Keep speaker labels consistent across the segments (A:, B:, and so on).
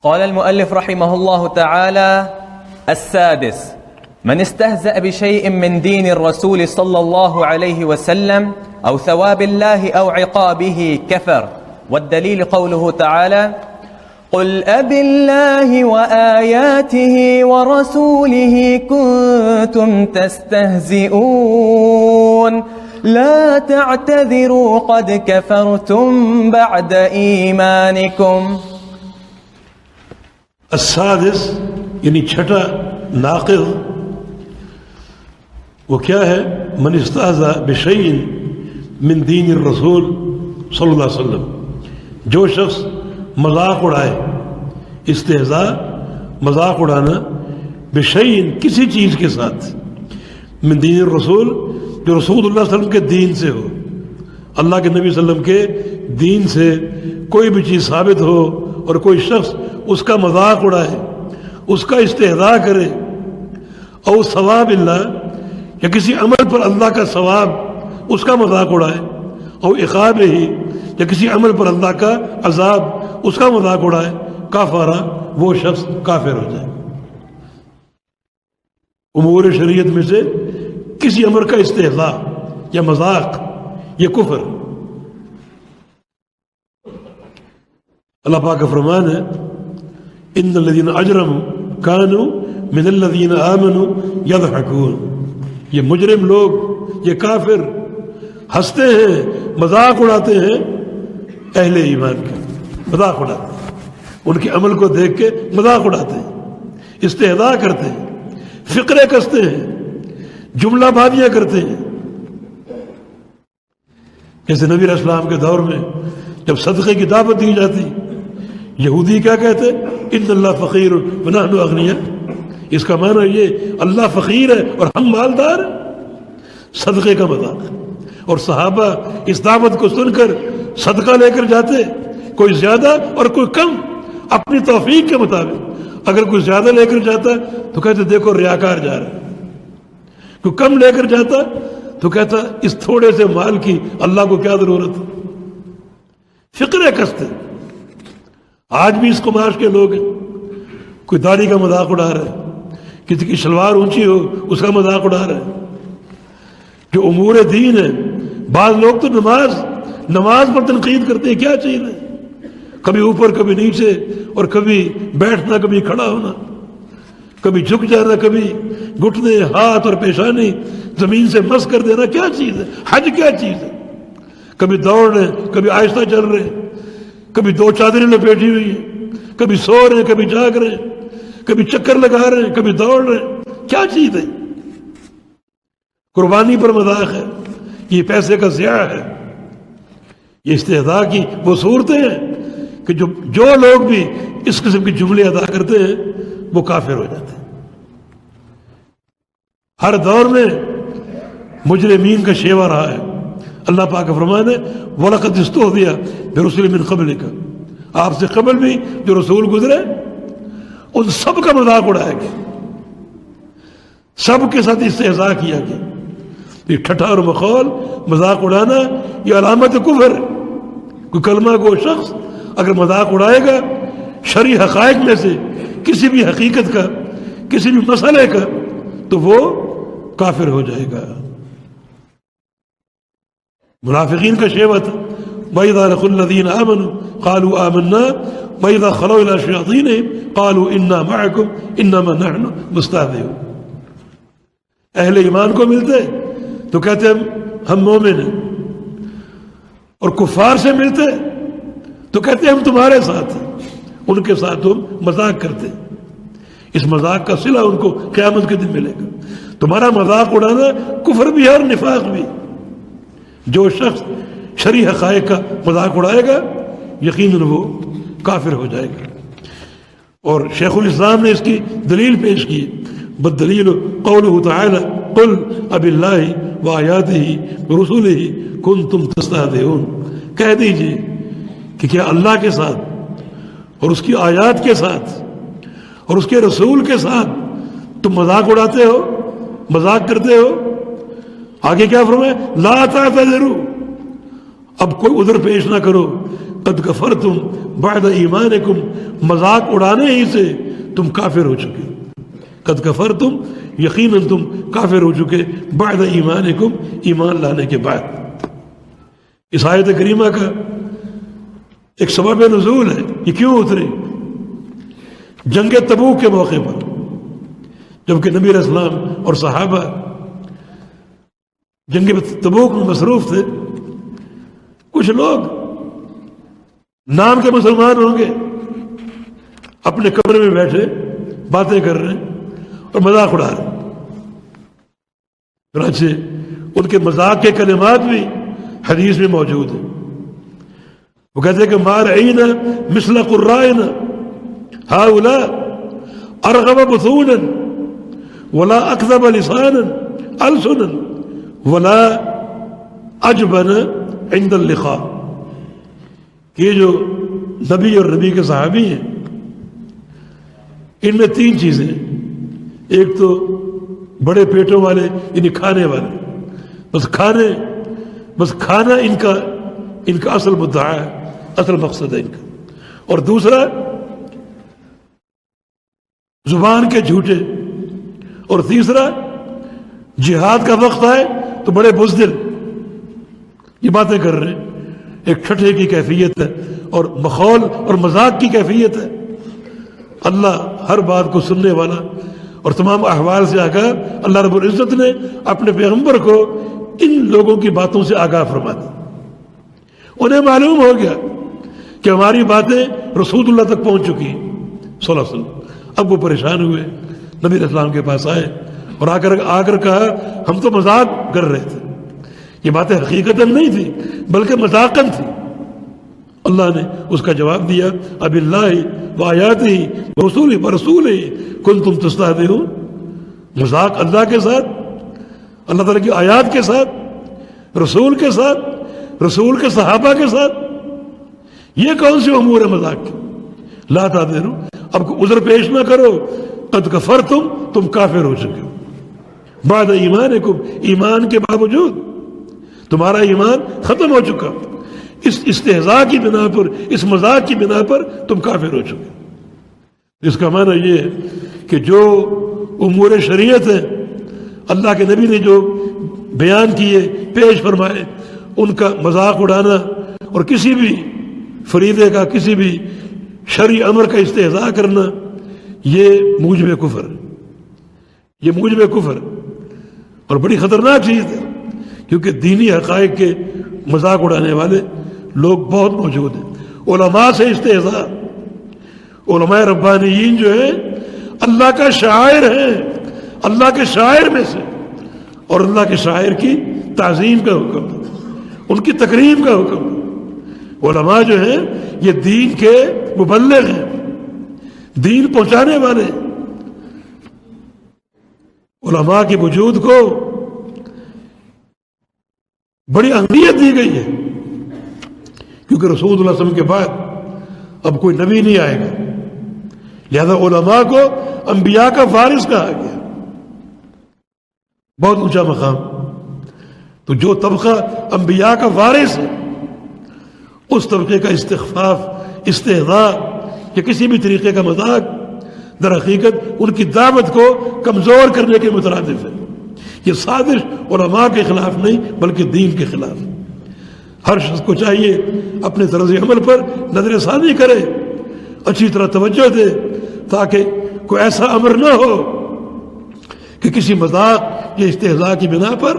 A: قال المؤلف رحمه الله تعالى: السادس: من استهزأ بشيء من دين الرسول صلى الله عليه وسلم أو ثواب الله أو عقابه كفر. والدليل قوله تعالى: قل أبالله وآياته ورسوله كنتم تستهزئون لا تعتذروا قد كفرتم بعد إيمانكم.
B: السادس یعنی چھٹا ناقض وہ کیا ہے؟ من استہزأ بشیء من دین الرسول صلی اللہ علیہ وسلم، جو شخص مذاق اڑائے، استہزاء مذاق اڑانا، بشیء کسی چیز کے ساتھ، من دین الرسول جو رسول اللہ صلی اللہ علیہ وسلم کے دین سے ہو، اللہ کے نبی صلی اللہ علیہ وسلم کے دین سے کوئی بھی چیز ثابت ہو اور کوئی شخص اس کا مذاق اڑائے، اس کا استہزاء کرے، اور ثواب اللہ یا کسی عمل پر اللہ کا ثواب اس کا مذاق اڑائے، اور عقاب ہی یا کسی عمل پر اللہ کا عذاب اس کا مذاق اڑائے، کافرہ وہ شخص کافر ہو جائے۔ امور شریعت میں سے کسی امر کا استہزاء یا مذاق یہ کفر۔ اللہ پاک کا فرمان ہے: ان الذین اجرموا کانوا من الذین آمنوا یضحکون، یہ مجرم لوگ، یہ کافر ہنستے ہیں، مذاق اڑاتے ہیں اہل ایمان کا، مذاق اڑاتے ہیں، ان کے عمل کو دیکھ کے مذاق اڑاتے ہیں، استہزاء کرتے ہیں، فقرے کستے ہیں، جملہ بازیاں کرتے ہیں۔ جیسے نبی علیہ السلام کے دور میں جب صدقے کی دعوت دی جاتی، یہودی کیا کہتے؟ ان اللہ فقیر ونحن اغنیاء، اس کا معنی یہ اللہ فقیر ہے اور ہم مالدار ہیں، صدقے کا مذاق۔ اور صحابہ اس دعوت کو سن کر صدقہ لے کر جاتے، کوئی زیادہ اور کوئی کم اپنی توفیق کے مطابق۔ اگر کوئی زیادہ لے کر جاتا تو کہتے دیکھو ریاکار جا رہا ہے، کوئی کم لے کر جاتا تو کہتا اس تھوڑے سے مال کی اللہ کو کیا ضرورت ہے، فقرے کستے۔ آج بھی اس قماش کے لوگ ہیں، کوئی داڑھی کا مذاق اڑا رہا ہے، کسی کی شلوار اونچی ہو اس کا مذاق اڑا رہا ہے۔ جو امور دین ہے، بعض لوگ تو نماز پر تنقید کرتے ہیں، کیا چیز ہے، کبھی اوپر کبھی نیچے، اور کبھی بیٹھنا کبھی کھڑا ہونا، کبھی جھک جانا، کبھی گھٹنے ہاتھ اور پیشانی زمین سے مس کر دینا، کیا چیز ہے؟ حج کیا چیز ہے؟ کبھی دوڑ رہے، کبھی آہستہ چل رہے، کبھی دو چادریں لپیٹی ہوئی ہیں، کبھی سو رہے ہیں، کبھی جاگ رہے ہیں، کبھی چکر لگا رہے ہیں، کبھی دوڑ رہے ہیں، کیا چیز ہے؟ قربانی پر مذاق ہے، یہ پیسے کا ضیاع ہے، یہ استہزاء کی وہ صورتیں ہیں کہ جو لوگ بھی اس قسم کی جملے ادا کرتے ہیں وہ کافر ہو جاتے ہیں۔ ہر دور میں مجرمین کا شیوا رہا ہے۔ اللہ پاک کا فرمان ہے: وَلَقَدِ اسْتُهْزِئَ بِرُسُلٍ مِّن قَبْلِكَ، آپ سے قبل بھی جو رسول گزرے ان سب کا مذاق اڑایا گیا، سب کے ساتھ استہزاء کیا گیا۔ یہ ٹھٹھا اور مخول مذاق اڑانا یہ علامت کفر ہے۔ کوئی کلمہ گو شخص اگر مذاق اڑائے گا شرعی حقائق میں سے کسی بھی حقیقت کا، کسی بھی مسئلے کا، تو وہ کافر ہو جائے گا۔ منافقین کا شیوا تھا: وَإِذَا لَقُوا الَّذِينَ آمَنُوا قَالُوا آمَنَّا وَإِذَا خَلَوْا إِلَىٰ شَيَاطِينِهِمْ قَالُوا إِنَّا مَعَكُمْ إِنَّمَا نَحْنُ مُسْتَهْزِئُونَ۔ اہل ایمان کو ملتے تو کہتے ہم مومن ہیں، اور کفار سے ملتے تو کہتے ہم تمہارے ساتھ ہیں، ان کے ساتھ ہم مذاق کرتے۔ اس مذاق کا صلہ ان کو قیامت کے دن ملے گا۔ تمہارا مذاق اڑانا کفر بھی ہے اور نفاق بھی۔ جو شخص شرعی حقائق کا مذاق اڑائے گا یقیناً وہ کافر ہو جائے گا۔ اور شیخ الاسلام نے اس کی دلیل پیش کی: بالدلیل قولہ تعالی قل اب اللہ وآیاتہ ورسولہ کنتم تستہزئون، کہہ دیجئے کہ کیا اللہ کے ساتھ اور اس کی آیات کے ساتھ اور اس کے رسول کے ساتھ تم مذاق اڑاتے ہو، مذاق کرتے ہو؟ آگے کیا فرمایا؟ لا تعتذروا، اب کوئی عذر پیش نہ کرو، قد کفرتم بعد ایمانکم، مذاق اڑانے ہی سے تم کافر ہو چکے. قد کفرتم، یقیناً تم کافر ہو چکے، بعد ایمانکم، ایمان لانے کے بعد. اس آیت کریمہ کا ایک سبب نزول ہے. یہ کیوں اتری؟ جنگ تبوک کے موقع پر جبکہ نبی علیہ السلام اور صحابہ جنگ تبوک میں مصروف تھے، کچھ لوگ نام کے مسلمان ہوں گے اپنے کمرے میں بیٹھے باتیں کر رہے ہیں اور مذاق اڑا رہے ہیں. چنانچہ ان کے مذاق کے کلمات بھی حدیث میں موجود ہیں. وہ کہتے ہیں کہ ما رأینا مثل قرائنا ہؤلاء ارغب بطونا ولا اکذب لسانا السنا ولا اجبن عند اللقاء. یہ جو نبی اور نبی کے صحابی ہیں، ان میں تین چیزیں. ایک تو بڑے پیٹوں والے، یعنی کھانے والے، بس کھانا ان کا اصل مدعا ہے، اصل مقصد ہے ان کا. اور دوسرا زبان کے جھوٹے. اور تیسرا جہاد کا وقت آئے تو بڑے بزدل یہ باتیں کر رہے ہیں. ایک ٹھٹھے کی کیفیت ہے اور مخول اور مذاق کی کیفیت ہے. اللہ ہر بات کو سننے والا اور تمام احوال سے آگاہ. اللہ رب العزت نے اپنے پیغمبر کو ان لوگوں کی باتوں سے آگاہ فرما دی. انہیں معلوم ہو گیا کہ ہماری باتیں رسول اللہ تک پہنچ چکی ہیں صلی اللہ علیہ وسلم. اب وہ پریشان ہوئے، نبی علیہ السلام کے پاس آئے اور آ کر کہا ہم تو مذاق کر رہے تھے. یہ باتیں حقیقتاً نہیں تھی بلکہ مذاقاً تھی. اللہ نے اس کا جواب دیا اب اللہ و آیاتہ و رسولہ کنتم تستہزئون. مذاق اللہ کے ساتھ، اللہ تعالیٰ کی آیات کے ساتھ، رسول کے ساتھ، رسول کے صحابہ کے ساتھ، یہ کون سی امور ہے مذاق کی؟ لا تعذروا، اب عذر پیش نہ کرو. قد کفرتم، تم کافر ہو چکے ہو. بعد ایمانکم، ایمان کے باوجود تمہارا ایمان ختم ہو چکا. اس استہزاء کی بنا پر، اس مذاق کی بنا پر تم کافر ہو چکے. اس کا معنی یہ ہے کہ جو امور شریعت ہیں اللہ کے نبی نے جو بیان کیے، پیش فرمائے، ان کا مذاق اڑانا اور کسی بھی فریضے کا، کسی بھی شرعی امر کا استہزاء کرنا، یہ موجب کفر، یہ موجب کفر اور بڑی خطرناک چیز ہے. کیونکہ دینی حقائق کے مذاق اڑانے والے لوگ بہت موجود ہیں. علماء سے استہزاء، علماء ربانیین جو ہیں اللہ کا شاعر ہیں، اللہ کے شاعر میں سے، اور اللہ کے شاعر کی تعظیم کا حکم، ان کی تکریم کا حکم. علماء جو ہیں یہ دین کے مبلغ ہیں، دین پہنچانے والے. علماء کے وجود کو بڑی اہمیت دی گئی ہے کیونکہ رسول اللہ صلی اللہ علیہ وسلم کے بعد اب کوئی نبی نہیں آئے گا، لہذا علماء کو انبیاء کا وارث کہا گیا. بہت اونچا مقام. تو جو طبقہ انبیاء کا وارث ہے اس طبقے کا استخفاف، استہزاء یا کسی بھی طریقے کا مذاق در حقیقت ان کی دعوت کو کمزور کرنے کے مترادف ہے. یہ سازش علماء کے خلاف نہیں بلکہ دین کے خلاف. ہر شخص کو چاہیے اپنے طرز عمل پر نظر ثانی کرے، اچھی طرح توجہ دے تاکہ کوئی ایسا امر نہ ہو کہ کسی مذاق یا استہزاء کی بنا پر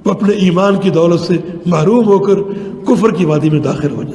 B: وہ اپنے ایمان کی دولت سے محروم ہو کر کفر کی وادی میں داخل ہو جائے.